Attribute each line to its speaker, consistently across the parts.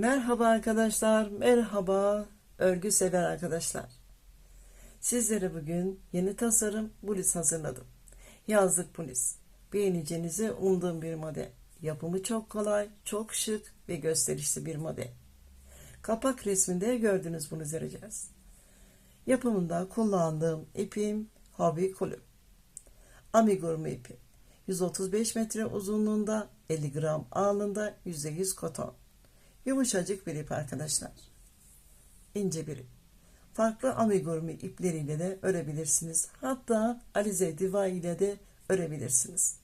Speaker 1: Merhaba arkadaşlar, merhaba örgü sever arkadaşlar. Sizlere bugün yeni tasarım bluz hazırladım. Yazlık bluz. Beğeneceğinizi umduğum bir model. Yapımı çok kolay, çok şık ve gösterişli bir model. Kapak resminde gördüğünüz bunu öreceğiz. Yapımında kullandığım ipim Hobby Kulüp. Amigurumi ipi. 135 metre uzunluğunda, 50 gram ağırlığında, %100 koton. Yumuşacık bir ip arkadaşlar. İnce bir ip. Farklı amigurumi ipleriyle de örebilirsiniz. Hatta alize diva ile de örebilirsiniz.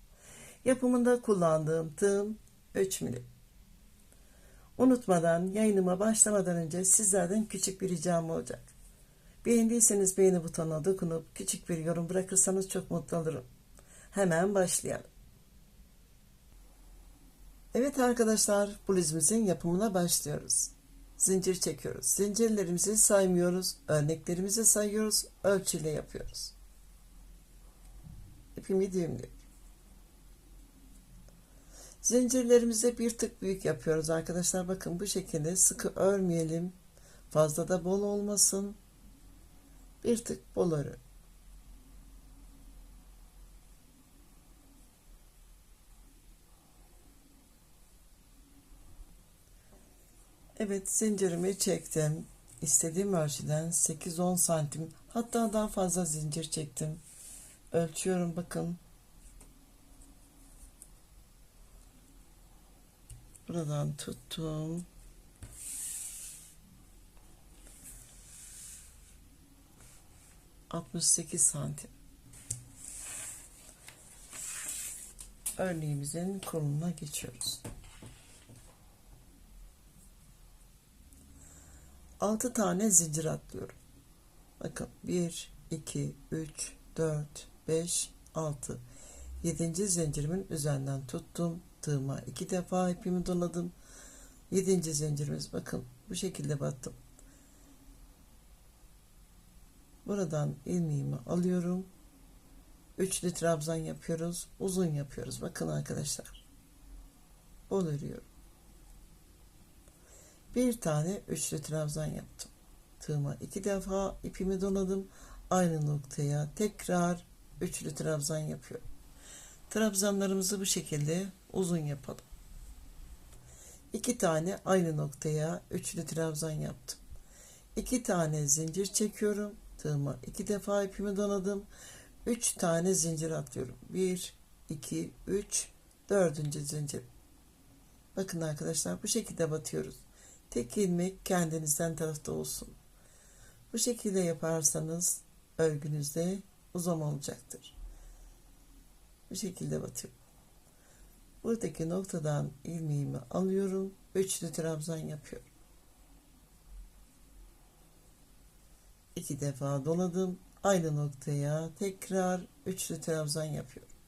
Speaker 1: Yapımında kullandığım tığım 3 milim. Unutmadan yayınıma başlamadan önce sizlerden küçük bir ricam olacak. Beğendiyseniz beğeni butonuna dokunup küçük bir yorum bırakırsanız çok mutlu olurum. Hemen başlayalım. Evet arkadaşlar, bluzumuzun yapımına başlıyoruz. Zincir çekiyoruz. Zincirlerimizi saymıyoruz. Örneklerimizi sayıyoruz. Ölçüyle yapıyoruz. İpimi düğümlüyorum. Zincirlerimizi bir tık büyük yapıyoruz arkadaşlar. Bakın bu şekilde sıkı örmeyelim. Fazla da bol olmasın. Bir tık bol örün. Evet, zincirimi çektim. İstediğim ölçüden 8-10 santim, hatta daha fazla zincir çektim. Ölçüyorum, bakın. Buradan tuttum. ...68 santim. Örneğimizin koluna geçiyoruz. 6 tane zincir atlıyorum. Bakın 1, 2, 3, 4, 5, 6. 7. zincirimin üzerinden tuttum. Tığıma 2 defa ipimi doladım. 7. zincirimiz, bakın bu şekilde battım. Buradan ilmeğimi alıyorum. Üçlü trabzan yapıyoruz. Uzun yapıyoruz. Bakın arkadaşlar. Bol örüyorum. Bir tane üçlü trabzan yaptım. Tığıma 2 defa ipimi doladım. Aynı noktaya tekrar üçlü trabzan yapıyorum. Trabzanlarımızı bu şekilde uzun yapalım. 2 tane aynı noktaya üçlü trabzan yaptım. 2 tane zincir çekiyorum. Tığıma 2 defa ipimi doladım. 3 tane zincir atlıyorum. 1, 2, 3, 4. zincir. Bakın arkadaşlar, bu şekilde batıyoruz. Tek ilmek kendinizden tarafta olsun. Bu şekilde yaparsanız örgünüzde uzam olacaktır. Bu şekilde batıyorum. Buradaki noktadan ilmeğimi alıyorum. Üçlü trabzan yapıyorum. 2 defa doladım. Aynı noktaya tekrar üçlü trabzan yapıyorum.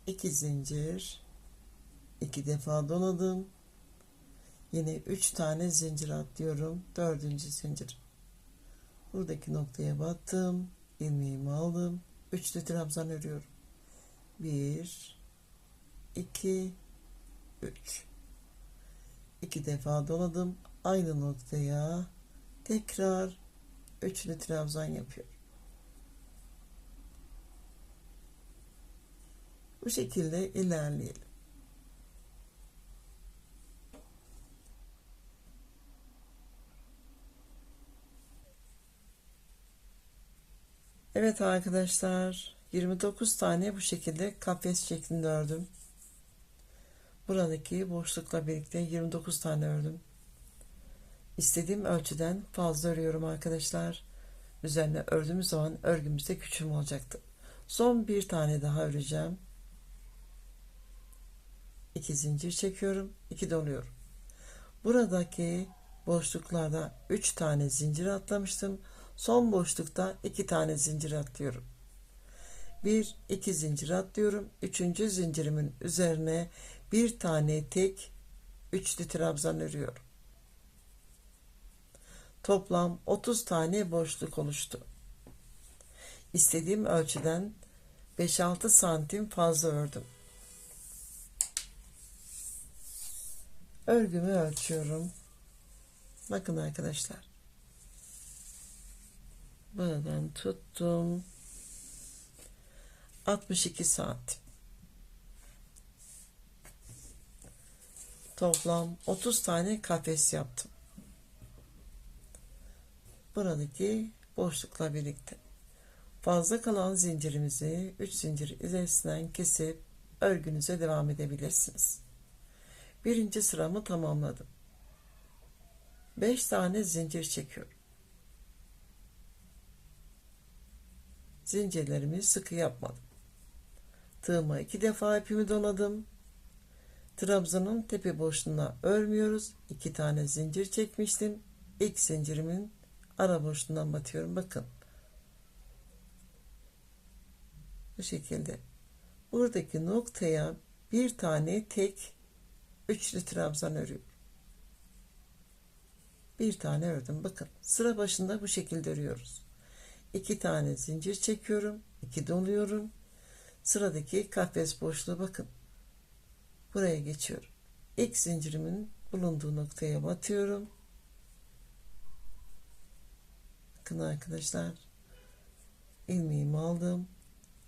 Speaker 1: İki zincir, 2 defa doladım. Yine 3 tane zincir atlıyorum. 4. zincir. Buradaki noktaya battım. İlmeğimi aldım. Üçlü trabzan örüyorum. 1, 2, 3. 2 defa doladım. Aynı noktaya tekrar üçlü trabzan yapıyorum. Bu şekilde ilerleyelim. Evet arkadaşlar, 29 tane bu şekilde kafes şeklinde ördüm. Buradaki boşlukla birlikte 29 tane ördüm. İstediğim ölçüden fazla örüyorum arkadaşlar. Üzerine ördüğümüz zaman örgümüzde küçülme olacaktı. Son bir tane daha öreceğim. 2 zincir çekiyorum, 2 doluyorum. Buradaki boşluklarda 3 tane zincir atlamıştım. Son boşlukta 2 tane zincir atlıyorum. 1, 2 zincir atlıyorum. 3. zincirimin üzerine bir tane tek üçlü trabzan örüyorum. Toplam 30 tane boşluk oluştu. İstediğim ölçüden 5-6 santim fazla ördüm. Örgümü ölçüyorum. Bakın arkadaşlar. Buradan tuttum. 62 santim. Toplam 30 tane kafes yaptım. Buradaki boşlukla birlikte. Fazla kalan zincirimizi 3 zincir ilerisinden kesip örgünüze devam edebilirsiniz. Birinci sıramı tamamladım. 5 tane zincir çekiyorum. Zincirlerimi sıkı yapmadım. Tığıma 2 defa ipimi doladım. Trabzanın tepe boşluğuna örmüyoruz. 2 tane zincir çekmiştim. İlk zincirimin ara boşluğundan batıyorum. Bakın. Bu şekilde. Buradaki noktaya bir tane tek üçlü trabzan örüyorum. Bir tane ördüm. Bakın. Sıra başında bu şekilde örüyoruz. 2 tane zincir çekiyorum. 2 doluyorum. Sıradaki kafes boşluğu bakın. Buraya geçiyorum. İlk zincirimin bulunduğu noktaya batıyorum. Bakın arkadaşlar. İlmeğimi aldım.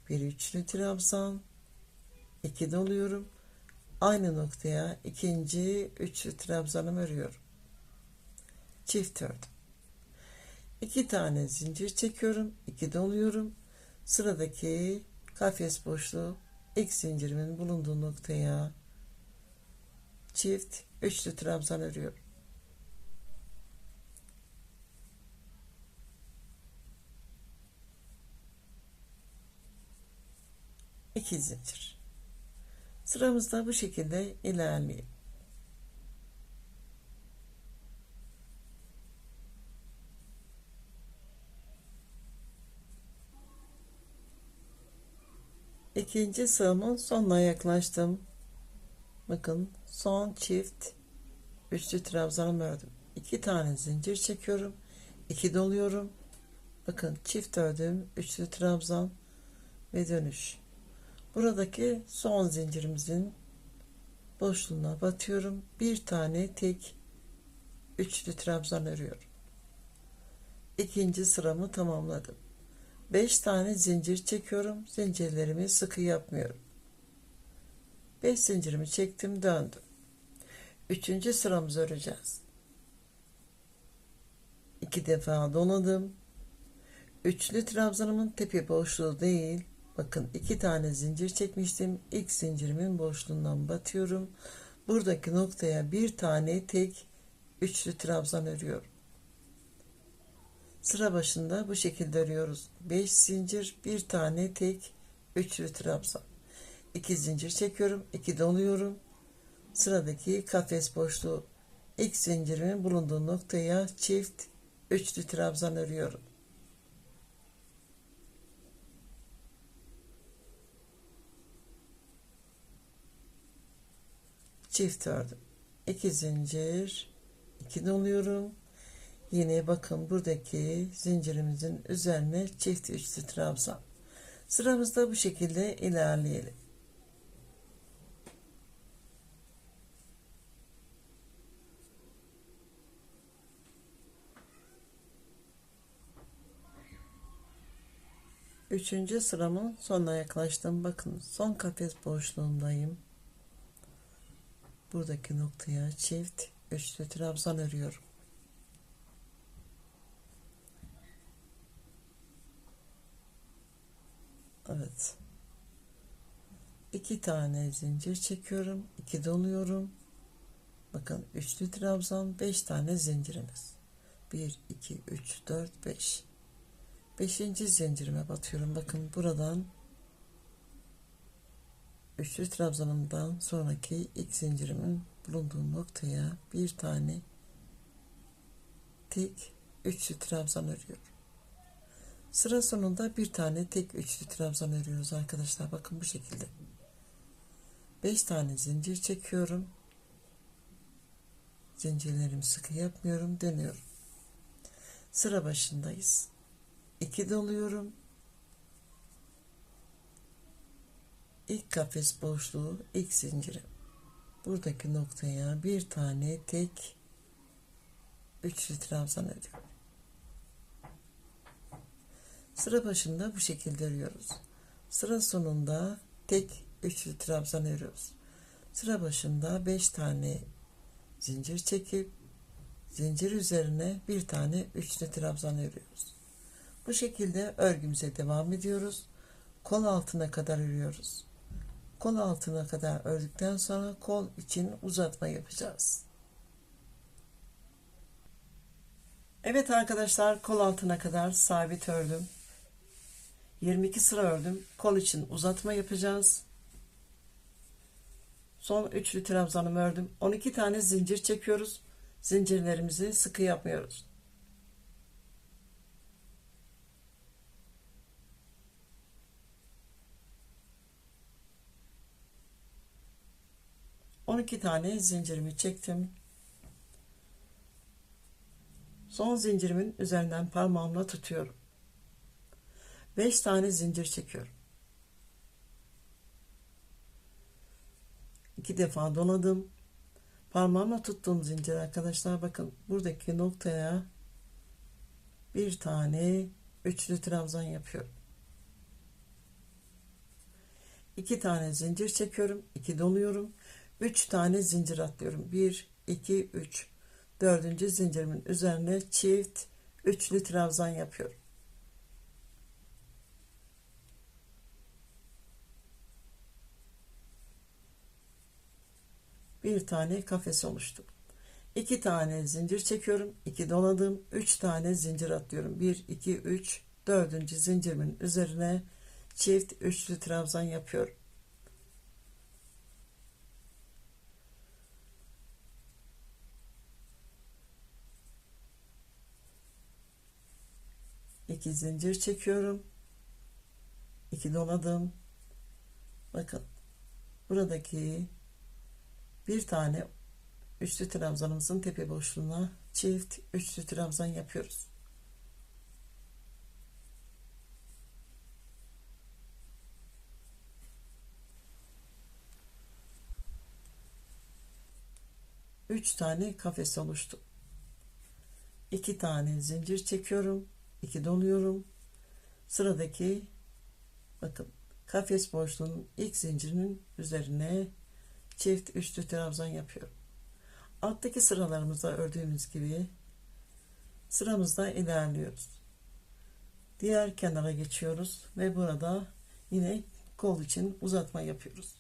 Speaker 1: Bir üçlü trabzan. 2 doluyorum. Aynı noktaya ikinci üçlü trabzanımı örüyorum. Çift ördüm. 2 tane zincir çekiyorum. 2 doluyorum. Sıradaki kafes boşluğu ilk zincirimin bulunduğu noktaya çift üçlü trabzan örüyorum. İki zincir. Sıramızda bu şekilde ilerleyelim. İkinci sıramın sonuna yaklaştım. Bakın son çift üçlü trabzanımı ördüm. 2 tane zincir çekiyorum. 2 doluyorum. Bakın çift ördüm. Üçlü trabzan ve dönüş. Buradaki son zincirimizin boşluğuna batıyorum. Bir tane tek üçlü trabzan örüyorum. İkinci sıramı tamamladım. 5 tane zincir çekiyorum. Zincirlerimi sıkı yapmıyorum. 5 zincirimi çektim, döndüm. Üçüncü sıramızı öreceğiz. 2 defa doladım. Üçlü trabzanımın tepe boşluğu değil. Bakın 2 tane zincir çekmiştim. İlk zincirimin boşluğundan batıyorum. Buradaki noktaya bir tane tek üçlü trabzan örüyorum. Sıra başında bu şekilde örüyoruz. 5 zincir, bir tane tek üçlü trabzan. 2 zincir çekiyorum. 2 doluyorum. Sıradaki kafes boşluğu ilk zincirimin bulunduğu noktaya çift üçlü trabzan örüyorum. Çift ördüm. 2 zincir, 2 doluyorum. Yine bakın buradaki zincirimizin üzerine çift üçlü trabzan. Sıramızda bu şekilde ilerleyelim. Üçüncü sıramın sonuna yaklaştım. Bakın son kafes boşluğundayım. Buradaki noktaya çift üçlü trabzan örüyorum. Evet. 2 tane zincir çekiyorum. 2 doluyorum. Bakın üçlü trabzan, 5 tane zincirimiz. 1, 2, 3, 4, 5. 5. zincirime batıyorum. Bakın buradan üçlü trabzanımdan sonraki ilk zincirimin bulunduğu noktaya bir tane tek üçlü trabzan örüyorum. Sıra sonunda bir tane tek üçlü trabzan örüyoruz arkadaşlar. Bakın bu şekilde. 5 tane zincir çekiyorum. Zincirlerimi sıkı yapmıyorum. Dönüyorum. Sıra başındayız. 2 doluyorum. İlk kafes boşluğu, ilk zinciri. Buradaki noktaya bir tane tek üçlü trabzan örüyorum. Sıra başında bu şekilde örüyoruz. Sıra sonunda tek üçlü trabzan örüyoruz. Sıra başında 5 tane zincir çekip zincir üzerine bir tane üçlü trabzan örüyoruz. Bu şekilde örgümüze devam ediyoruz. Kol altına kadar örüyoruz. Kol altına kadar ördükten sonra kol için uzatma yapacağız. Evet arkadaşlar, kol altına kadar sabit ördüm. 22 sıra ördüm. Kol için uzatma yapacağız. Son üçlü trabzanımı ördüm. 12 tane zincir çekiyoruz. Zincirlerimizi sıkı yapmıyoruz. On iki tane zincirimi çektim. Son zincirimin üzerinden parmağımla tutuyorum. 5 tane zincir çekiyorum. 2 defa doladım. Parmağımla tuttuğum zincir arkadaşlar, bakın buradaki noktaya bir tane üçlü trabzan yapıyorum. 2 tane zincir çekiyorum. 2 doluyorum. 3 tane zincir atlıyorum. 1, 2, 3. Dördüncü zincirimin üzerine çift üçlü trabzan yapıyorum. Bir tane kafes oluştu. 2 tane zincir çekiyorum. 2 doladım. 3 tane zincir atlıyorum. 1, 2, 3. Dördüncü zincirimin üzerine çift üçlü trabzan yapıyorum. İki zincir çekiyorum. 2 doladım. Bakın buradaki bir tane üçlü trabzanımızın tepe boşluğuna çift üçlü trabzan yapıyoruz. Üç tane kafes oluştu. 2 tane zincir çekiyorum. 2 doluyorum. Sıradaki bakın kafes boşluğunun ilk zincirinin üzerine çift üçlü trabzan yapıyorum. Alttaki sıralarımızda ördüğümüz gibi sıramızda ilerliyoruz. Diğer kenara geçiyoruz ve burada yine kol için uzatma yapıyoruz.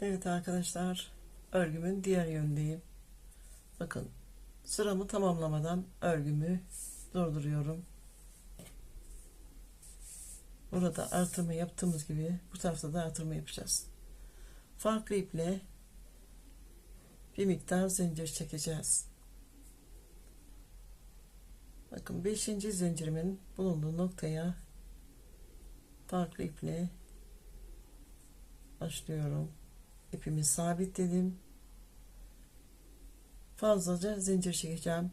Speaker 1: Evet arkadaşlar, örgümün diğer yönündeyim. Bakın sıramı tamamlamadan örgümü durduruyorum. Burada artırma yaptığımız gibi bu tarafta da artırma yapacağız. Farklı iple bir miktar zincir çekeceğiz. Bakın 5. zincirimin bulunduğu noktaya farklı iple başlıyorum. İpimi sabitledim. Fazlaca zincir çekeceğim.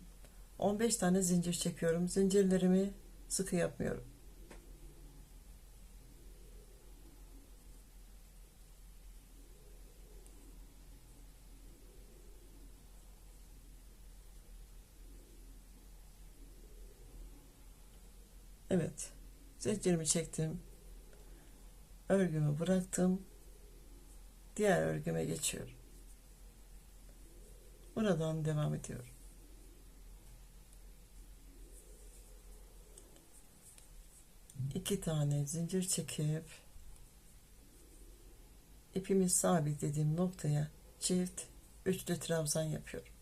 Speaker 1: 15 tane zincir çekiyorum. Zincirlerimi sıkı yapmıyorum. Evet, zincirimi çektim, örgümü bıraktım, diğer örgüme geçiyorum. Buradan devam ediyorum. İki tane zincir çekip ipimi sabitlediğim noktaya çift üçlü trabzan yapıyorum.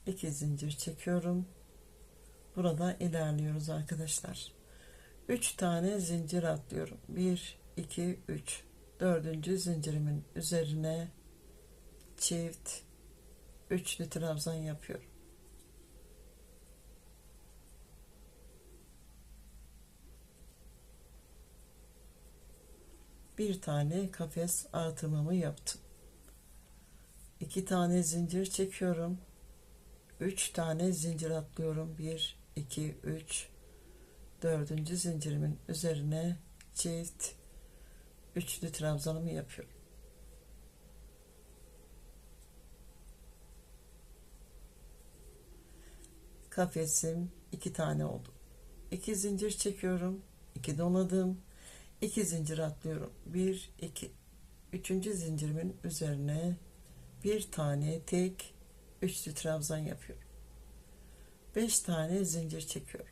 Speaker 1: İki zincir çekiyorum. Burada ilerliyoruz arkadaşlar. 3 tane zincir atlıyorum. 1, 2, 3. Dördüncü zincirimin üzerine çift üçlü trabzan yapıyorum. bir tane kafes artırmamı yaptım. 2 tane zincir çekiyorum. 3 tane zincir atlıyorum. 1 2 3, dördüncü zincirimin üzerine çift üçlü trabzanımı yapıyorum. Kafesim 2 tane oldu. 2 zincir çekiyorum. 2 doladım. 2 zincir atlıyorum. 1 2, üçüncü zincirimin üzerine bir tane tek üçlü trabzan yapıyorum. 5 tane zincir çekiyorum.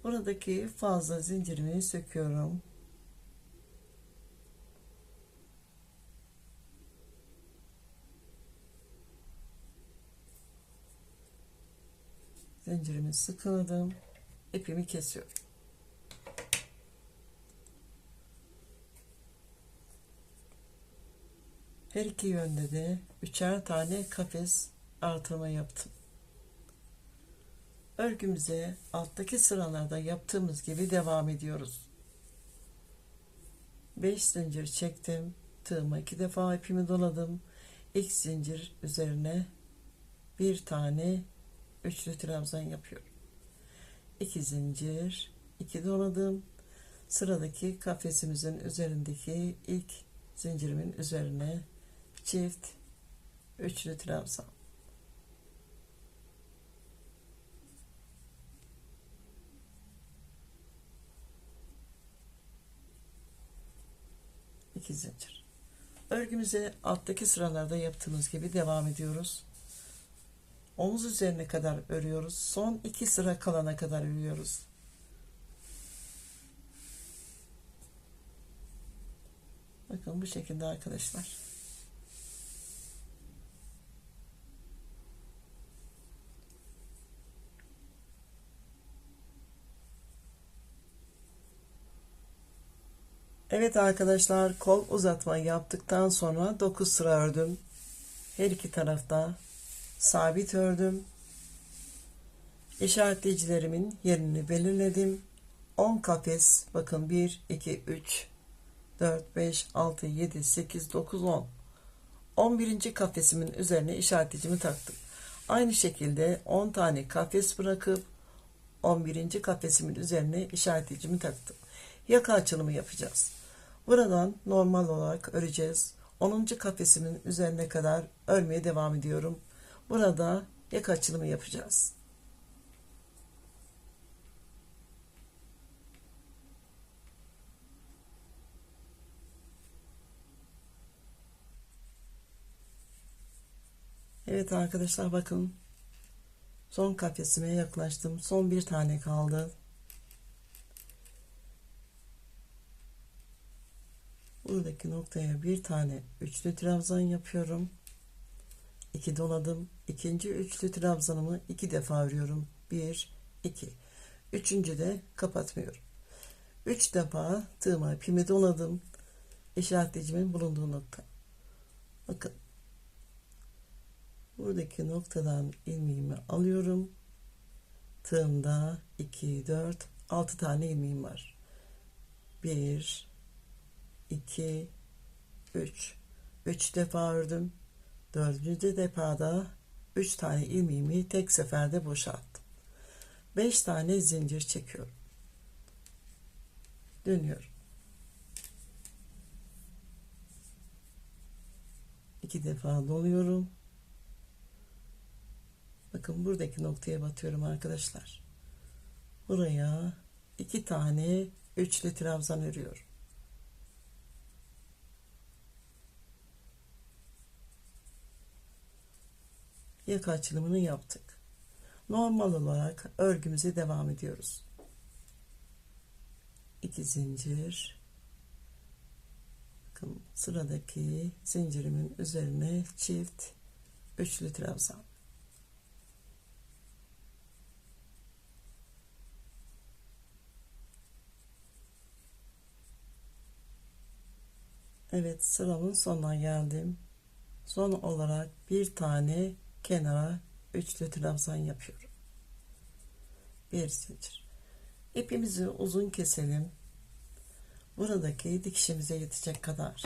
Speaker 1: Buradaki fazla zincirimi söküyorum. Zincirimi sıkıladım. İpimi kesiyorum. Her iki yönde de üçer tane kafes artırma yaptım. Örgümüze alttaki sıralarda yaptığımız gibi devam ediyoruz. 5 zincir çektim. Tığıma 2 defa ipimi doladım. İlk zincir üzerine bir tane üçlü trabzan yapıyorum. 2 zincir, 2 doladım. Sıradaki kafesimizin üzerindeki ilk zincirimin üzerine çift üçlü trabzan. İki zincir. Örgümüze alttaki sıralarda yaptığımız gibi devam ediyoruz. Omuz üzerine kadar örüyoruz. Son 2 sıra kalana kadar örüyoruz. Bakın bu şekilde arkadaşlar. Evet arkadaşlar, kol uzatma yaptıktan sonra 9 sıra ördüm. Her iki tarafta sabit ördüm. İşaretleyicilerimin yerini belirledim. 10 kafes, bakın 1 2 3 4 5 6 7 8 9 10. 11. kafesimin üzerine işaretleyicimi taktım. Aynı şekilde 10 tane kafes bırakıp 11. kafesimin üzerine işaretleyicimi taktım. Yaka açılımı yapacağız. Buradan normal olarak öreceğiz. 10. kafesimin üzerine kadar örmeye devam ediyorum. Burada yaka açılımı yapacağız. Evet arkadaşlar, bakın son kafesime yaklaştım. Son bir tane kaldı. Buradaki noktaya bir tane üçlü trabzan yapıyorum. 2 doladım. İkinci üçlü trabzanımı 2 defa örüyorum. 1 2. Üçüncü de kapatmıyorum. 3 defa tığıma ipimi doladım. İşaretleyicimin bulunduğu nokta. Bakın. Buradaki noktadan ilmeğimi alıyorum. Tığımda 2 4 6 tane ilmeğim var. 1 2 3. 3 defa ördüm. 4. defada 3 tane ilmeğimi tek seferde boşalttım. 5 tane zincir çekiyorum. Dönüyorum. 2 defa doluyorum. Bakın buradaki noktaya batıyorum arkadaşlar. Buraya 2 tane üçlü trabzan örüyorum. Yaka açılımını yaptık. Normal olarak örgümüze devam ediyoruz. 2 zincir. Bakın sıradaki zincirimin üzerine çift üçlü trabzan. Evet, sıramın sonuna geldim. Son olarak bir tane kenara üçlü trabzan yapıyorum. Bir zincir. İpimizi uzun keselim. Buradaki dikişimize yetecek kadar.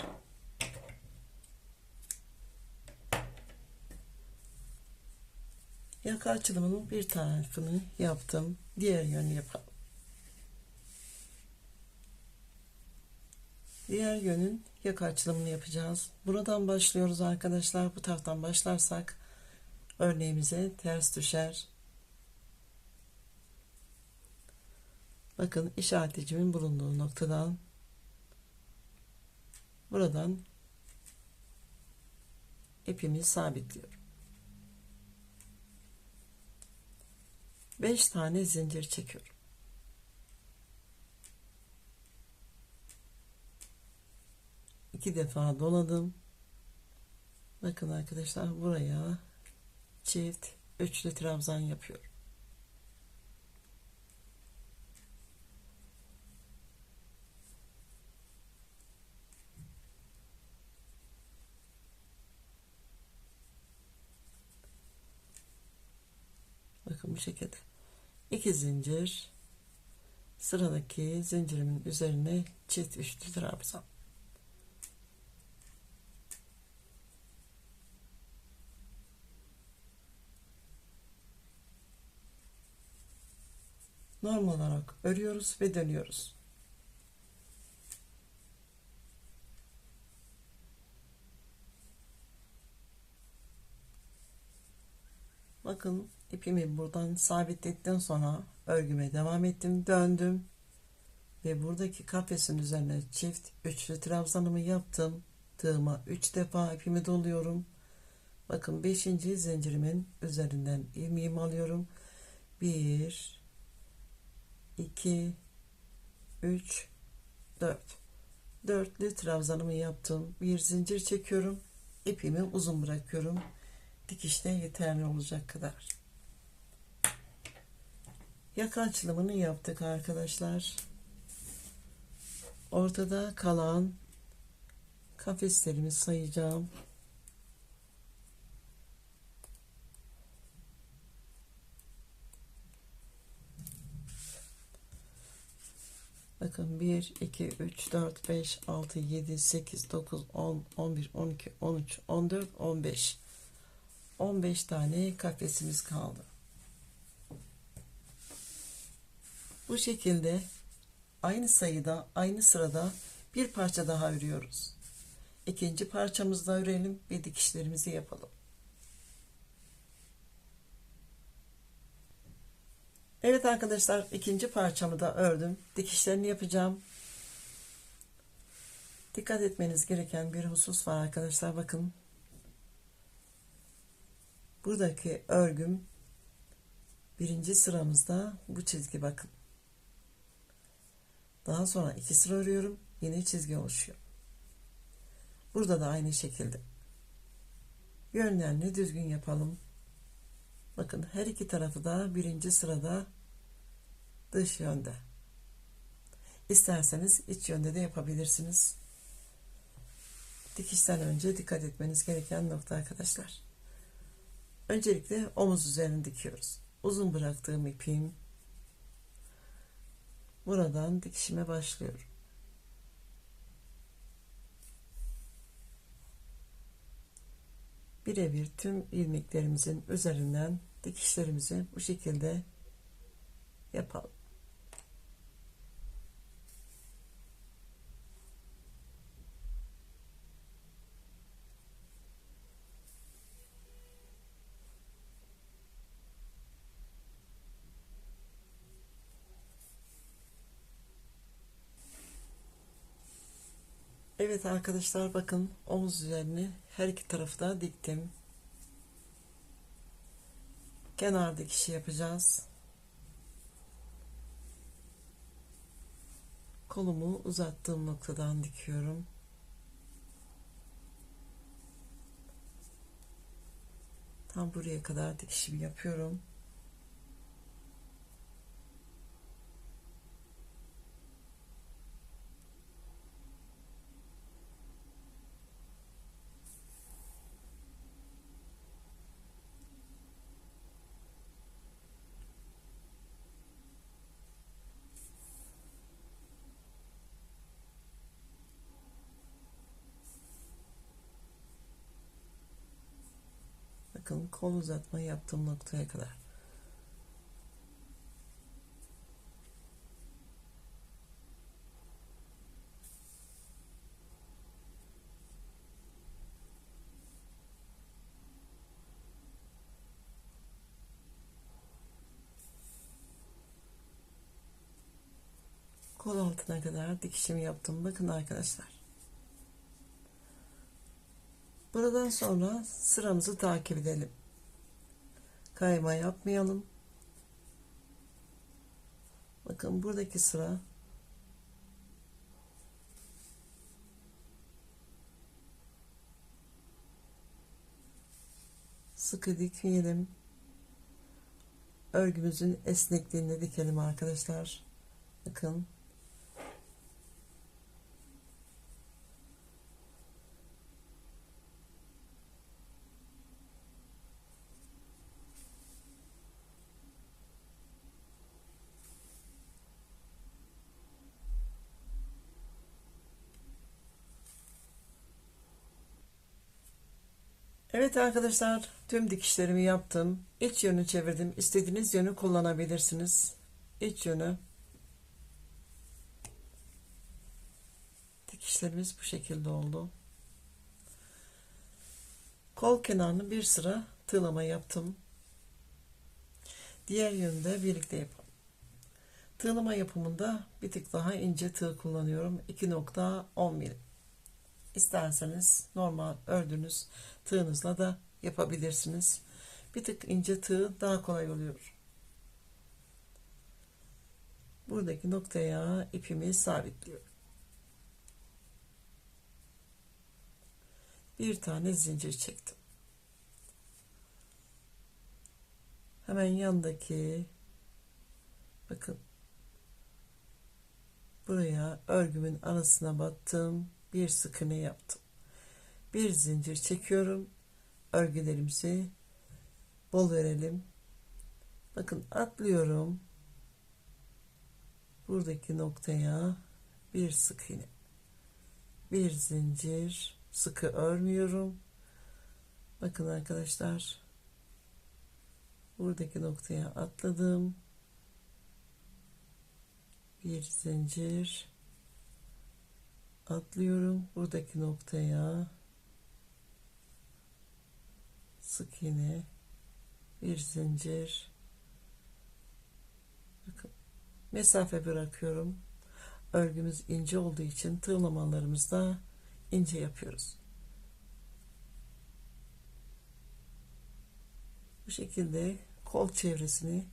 Speaker 1: Yaka açılımının bir tarafını yaptım. Diğer yönü yapalım. Diğer yönün yaka açılımını yapacağız. Buradan başlıyoruz arkadaşlar. Bu taraftan başlarsak örneğimize ters düşer. Bakın işareticimin bulunduğu noktadan buradan ipimi sabitliyorum. 5 tane zincir çekiyorum. İki defa doladım. Bakın arkadaşlar, buraya çift üçlü trabzan yapıyorum. Bakın bu şekilde. 2 zincir, sıradaki zincirimin üzerine çift üçlü trabzan. Normal olarak örüyoruz ve dönüyoruz. Bakın ipimi buradan sabitledikten sonra örgüme devam ettim, döndüm ve buradaki kafesin üzerine çift üçlü trabzanımı yaptım. Tığıma 3 defa ipimi doluyorum. Bakın 5. zincirimin üzerinden ilmeğimi alıyorum. 1 2 3 4 dörtlü trabzanımı yaptım. Bir zincir çekiyorum. İpimi uzun bırakıyorum. Dikişte yeterli olacak kadar. Yaka açılımını yaptık arkadaşlar. Ortada kalan kafeslerimi sayacağım. Bakın 1 2 3 4 5 6 7 8 9 10 11 12 13 14 15 15 tane kafesimiz kaldı. Bu şekilde aynı sayıda, aynı sırada bir parça daha örüyoruz. İkinci parçamızı da örelim ve dikişlerimizi yapalım. Evet arkadaşlar, ikinci parçamı da ördüm. Dikişlerini yapacağım. Dikkat etmeniz gereken bir husus var arkadaşlar. Bakın. Buradaki örgüm birinci sıramızda bu çizgi, bakın. Daha sonra 2 sıra örüyorum. Yine çizgi oluşuyor. Burada da aynı şekilde. Yönlerini düzgün yapalım. Bakın her iki tarafı da birinci sırada dış yönde. İsterseniz iç yönde de yapabilirsiniz. Dikişten önce dikkat etmeniz gereken nokta arkadaşlar. Öncelikle omuz üzerine dikiyoruz. Uzun bıraktığım ipim, buradan dikişime başlıyorum. Birebir tüm ilmeklerimizin üzerinden dikişlerimizi bu şekilde yapalım. Evet arkadaşlar, bakın omuz üzerine her iki tarafı da diktim. Kenar dikişi yapacağız. Kolumu uzattığım noktadan dikiyorum. Tam buraya kadar dikişimi yapıyorum. Bakın kol uzatma yaptığım noktaya kadar. Kol altına kadar dikişimi yaptım. Bakın arkadaşlar. Buradan sonra sıramızı takip edelim. Kayma yapmayalım. Bakın buradaki sıra sıkı dikmeyelim. Örgümüzün esnekliğini dikelim arkadaşlar. Bakın. Evet arkadaşlar, tüm dikişlerimi yaptım. İç yönü çevirdim. İstediğiniz yönü kullanabilirsiniz. İç yönü. Dikişlerimiz bu şekilde oldu. Kol kenarını bir sıra tığlama yaptım. Diğer yönü de birlikte yapalım. Tığlama yapımında bir tık daha ince tığ kullanıyorum. 2,10 milim. İsterseniz normal ördüğünüz tığınızla da yapabilirsiniz. Bir tık ince tığ daha kolay oluyor. Buradaki noktaya ipimi sabitliyorum. Bir tane zincir çektim. Hemen yandaki bakın buraya örgümün arasına battım. Bir sık iğne yaptım. Bir zincir çekiyorum. Örgülerimizi bol verelim. Bakın atlıyorum. Buradaki noktaya bir sık iğne. Bir zincir, sıkı örmüyorum. Bakın arkadaşlar. Buradaki noktaya atladım. Bir zincir atlıyorum. Buradaki noktaya sık iğne, bir zincir. Bakın mesafe bırakıyorum. Örgümüz ince olduğu için tığlamalarımızda ince yapıyoruz. Bu şekilde kol çevresini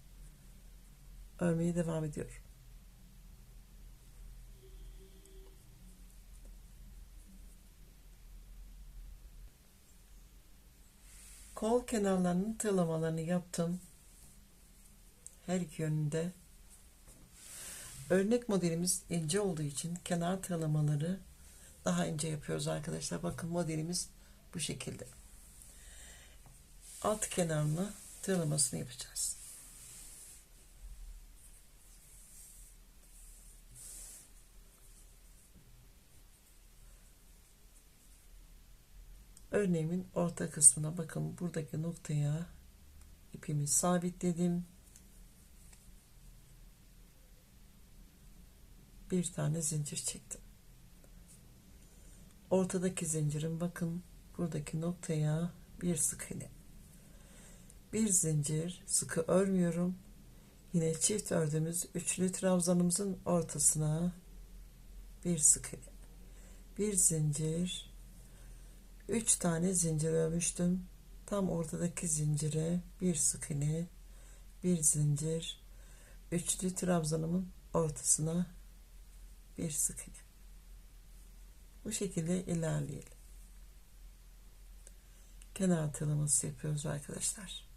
Speaker 1: örmeye devam ediyorum. Kol kenarlarının tığlamalarını yaptım. Her iki yönünde. Örnek modelimiz ince olduğu için kenar tığlamaları daha ince yapıyoruz arkadaşlar. Bakın modelimiz bu şekilde. Alt kenarını tığlamasını yapacağız. Örneğimin orta kısmına bakın, buradaki noktaya ipimi sabitledim. Bir tane zincir çektim. Ortadaki zincirin bakın buradaki noktaya bir sık iğne. Bir zincir, sıkı örmüyorum. Yine çift ördüğümüz üçlü trabzanımızın ortasına bir sık iğne. Bir zincir, 3 tane zincir örmüştüm. Tam ortadaki zincire bir sık iğne, bir zincir, üçlü trabzanımın ortasına bir sık iğne. Bu şekilde ilerleyelim. Kenar tığlaması yapıyoruz arkadaşlar.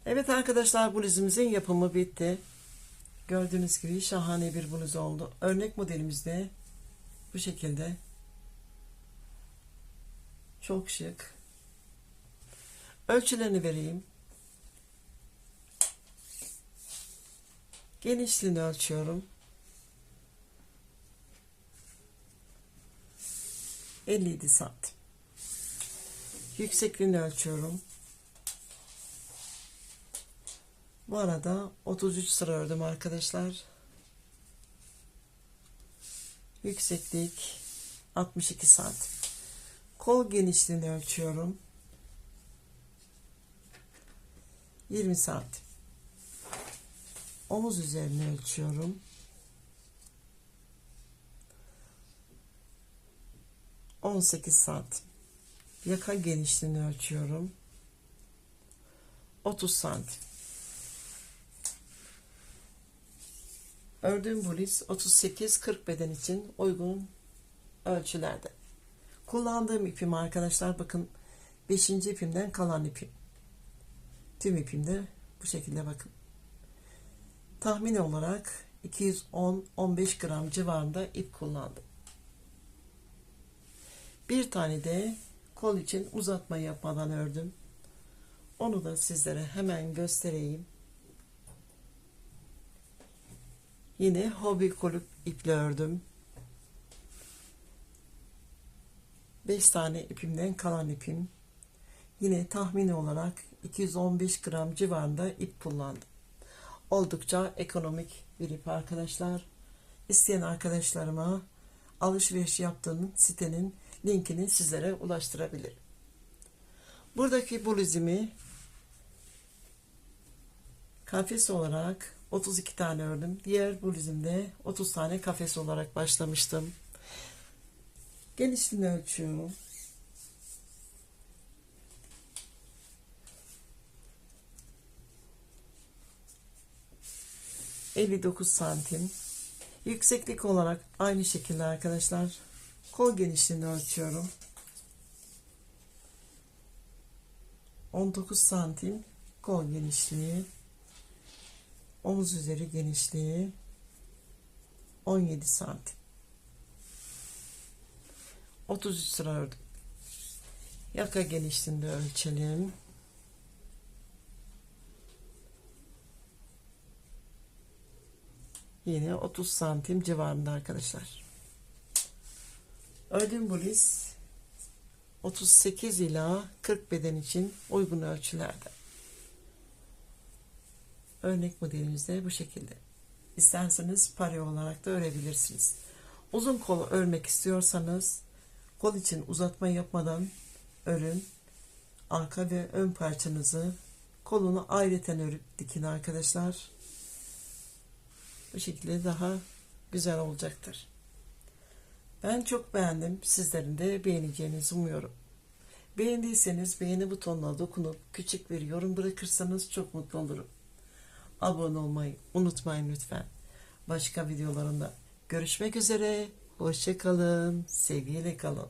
Speaker 1: Evet arkadaşlar, bluzumuzun yapımı bitti. Gördüğünüz gibi şahane bir bluz oldu. Örnek modelimizde bu şekilde. Çok şık. Ölçülerini vereyim. Genişliğini ölçüyorum. 57 santim. Yüksekliğini ölçüyorum. Bu arada 33 sıra ördüm arkadaşlar. Yükseklik 62 santim. Kol genişliğini ölçüyorum. 20 santim. Omuz üzerine ölçüyorum. 18 santim. Yaka genişliğini ölçüyorum. 30 santim. Ördüğüm bluz 38-40 beden için uygun ölçülerde. Kullandığım ipim arkadaşlar, bakın 5. ipimden kalan ipim. Tüm ipimde bu şekilde bakın. Tahmin olarak 210-15 gram civarında ip kullandım. Bir tane de kol için uzatma yapmadan ördüm. Onu da sizlere hemen göstereyim. Yine hobi kulüp iple ördüm. 5 tane ipimden kalan ipim. Yine tahmini olarak 215 gram civarında ip kullandım. Oldukça ekonomik bir ip arkadaşlar. İsteyen arkadaşlarıma alışveriş yaptığım sitenin linkini sizlere ulaştırabilirim. Buradaki bluzimi kafes olarak 32 tane ördüm. Diğer bluzimde 30 tane kafes olarak başlamıştım. Genişliğini ölçüyorum. 59 santim. Yükseklik olarak aynı şekilde arkadaşlar. Kol genişliğini ölçüyorum. 19 santim kol genişliği. Omuz üzeri genişliği 17 santim. 33 sıra ördüm. Yaka genişliğini ölçelim. Yine 30 santim civarında arkadaşlar. Ördüğüm bluz 38 ila 40 beden için uygun ölçülerde. Örnek modelimizde bu şekilde. İsterseniz pare olarak da örebilirsiniz. Uzun kol örmek istiyorsanız kol için uzatma yapmadan örün. Arka ve ön parçanızı kolunu ayrıten örüp dikin arkadaşlar. Bu şekilde daha güzel olacaktır. Ben çok beğendim. Sizlerin de beğeneceğinizi umuyorum. Beğendiyseniz beğeni butonuna dokunup küçük bir yorum bırakırsanız çok mutlu olurum. Abone olmayı unutmayın lütfen. Başka videolarında görüşmek üzere. Hoşça kalın. Sevgiyle kalın.